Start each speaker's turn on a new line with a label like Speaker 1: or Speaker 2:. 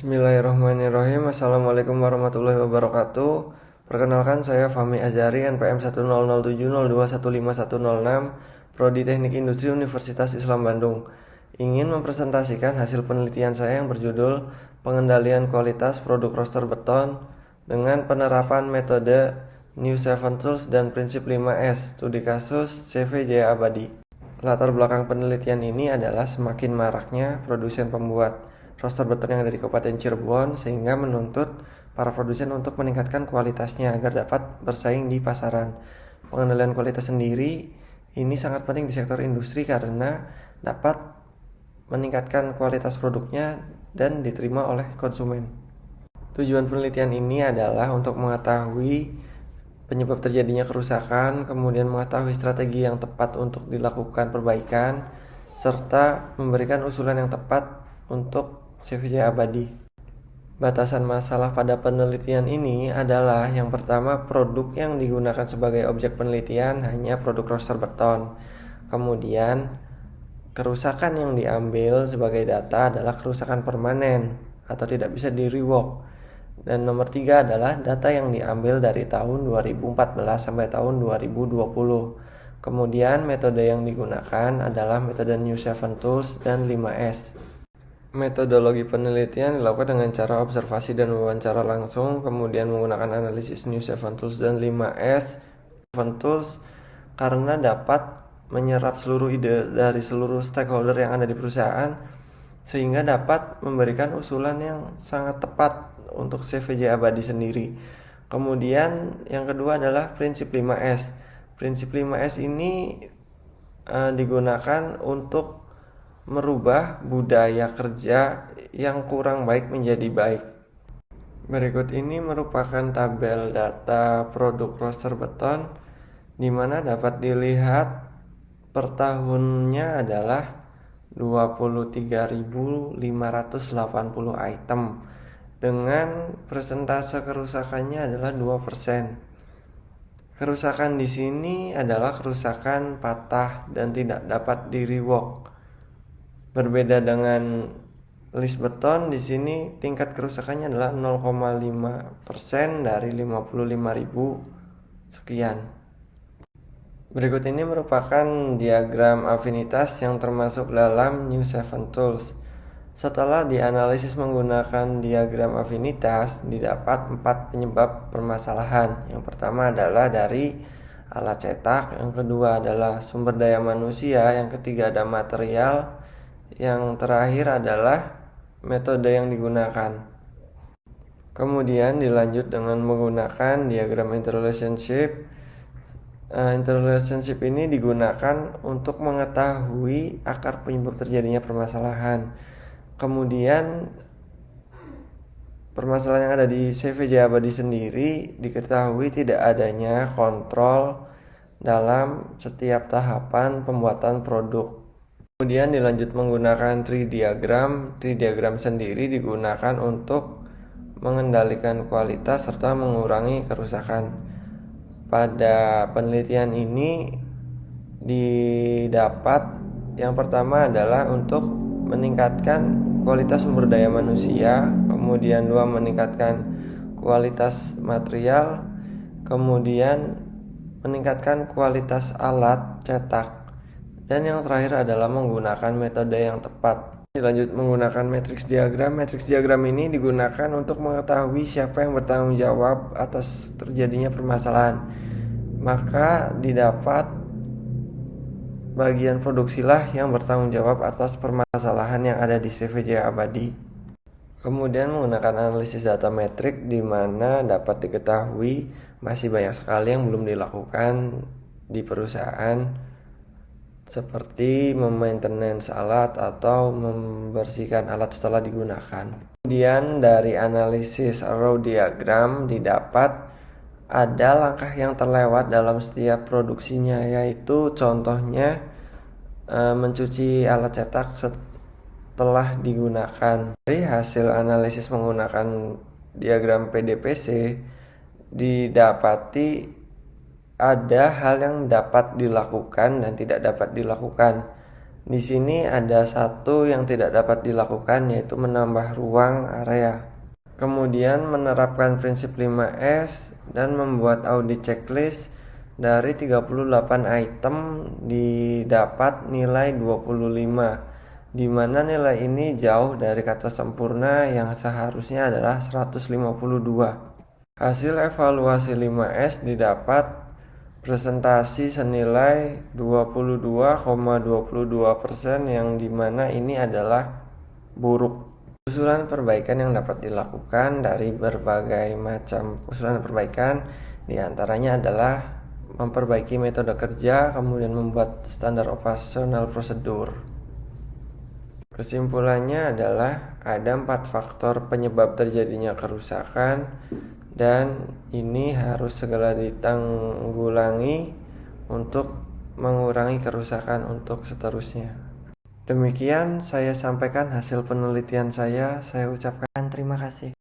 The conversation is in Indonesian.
Speaker 1: Bismillahirrahmanirrahim. Assalamualaikum warahmatullahi wabarakatuh. Perkenalkan, saya Fahmi Azhari, NPM 10070215106, Prodi Teknik Industri Universitas Islam Bandung. Ingin mempresentasikan hasil penelitian saya yang berjudul Pengendalian Kualitas Produk Roster Beton dengan penerapan metode New Seven Tools dan prinsip 5S, studi kasus CV Jaya Abadi. Latar belakang penelitian ini adalah semakin maraknya produsen pembuat roster beton yang ada di Kabupaten Cirebon, sehingga menuntut para produsen untuk meningkatkan kualitasnya agar dapat bersaing di pasaran. Pengendalian kualitas sendiri ini sangat penting di sektor industri karena dapat meningkatkan kualitas produknya dan diterima oleh konsumen. Tujuan penelitian ini adalah untuk mengetahui penyebab terjadinya kerusakan, kemudian mengetahui strategi yang tepat untuk dilakukan perbaikan, serta memberikan usulan yang tepat untuk CVJ Abadi. Batasan masalah pada penelitian ini adalah yang pertama, produk yang digunakan sebagai objek penelitian hanya produk roster beton. Kemudian, kerusakan yang diambil sebagai data adalah kerusakan permanen atau tidak bisa di-rework. Dan nomor 3 adalah data yang diambil dari tahun 2014 sampai tahun 2020. Kemudian metode yang digunakan adalah metode New Seven Tools dan 5S. Metodologi penelitian dilakukan dengan cara observasi dan wawancara langsung, kemudian menggunakan analisis New Seven Tools dan 5S. Seven Tools karena dapat menyerap seluruh ide dari seluruh stakeholder yang ada di perusahaan, sehingga dapat memberikan usulan yang sangat tepat untuk CVJ Abadi sendiri. Kemudian yang kedua adalah prinsip 5S. Prinsip 5S ini digunakan untuk merubah budaya kerja yang kurang baik menjadi baik. Berikut ini merupakan tabel data produk roster beton di mana dapat dilihat per tahunnya adalah 23.580 item dengan persentase kerusakannya adalah 2%. Kerusakan di sini adalah kerusakan patah dan tidak dapat di-rework. Berbeda dengan list beton, di sini tingkat kerusakannya adalah 0,5% dari 55.000 sekian. Berikut ini merupakan diagram afinitas yang termasuk dalam New Seven Tools. Setelah dianalisis menggunakan diagram afinitas, didapat 4 penyebab permasalahan. Yang pertama adalah dari alat cetak, yang kedua adalah sumber daya manusia, yang ketiga ada material, yang terakhir adalah metode yang digunakan. Kemudian dilanjut dengan menggunakan diagram interrelationship. Interrelationship ini digunakan untuk mengetahui akar penyebab terjadinya permasalahan. Kemudian permasalahan yang ada di CVJ Abadi sendiri diketahui tidak adanya kontrol dalam setiap tahapan pembuatan produk. Kemudian dilanjut menggunakan tree diagram. Tree diagram sendiri digunakan untuk mengendalikan kualitas serta mengurangi kerusakan. Pada penelitian ini didapat yang pertama adalah untuk meningkatkan kualitas sumber daya manusia, kemudian 2 meningkatkan kualitas material, kemudian meningkatkan kualitas alat cetak. Dan yang terakhir adalah menggunakan metode yang tepat. Dilanjut menggunakan matriks diagram. Matriks diagram ini digunakan untuk mengetahui siapa yang bertanggung jawab atas terjadinya permasalahan. Maka didapat bagian produksilah yang bertanggung jawab atas permasalahan yang ada di CVJ Abadi. Kemudian menggunakan analisis data metrik di mana dapat diketahui masih banyak sekali yang belum dilakukan di perusahaan, seperti memaintenance alat atau membersihkan alat setelah digunakan. Kemudian dari analisis row diagram didapat ada langkah yang terlewat dalam setiap produksinya, yaitu contohnya mencuci alat cetak setelah digunakan. Dari hasil analisis menggunakan diagram PDPC didapati ada hal yang dapat dilakukan dan tidak dapat dilakukan. Di sini ada satu yang tidak dapat dilakukan, yaitu menambah ruang area. Kemudian menerapkan prinsip 5S dan membuat audit checklist. Dari 38 item didapat nilai 25, di mana nilai ini jauh dari kata sempurna yang seharusnya adalah 152. Hasil evaluasi 5S didapat presentasi senilai 22,22%, yang dimana ini adalah buruk. Usulan perbaikan yang dapat dilakukan dari berbagai macam usulan perbaikan diantaranya adalah memperbaiki metode kerja, kemudian membuat standar operasional prosedur. Kesimpulannya adalah ada 4 faktor penyebab terjadinya kerusakan, dan ini harus segera ditanggulangi untuk mengurangi kerusakan untuk seterusnya. Demikian saya sampaikan hasil penelitian saya ucapkan terima kasih.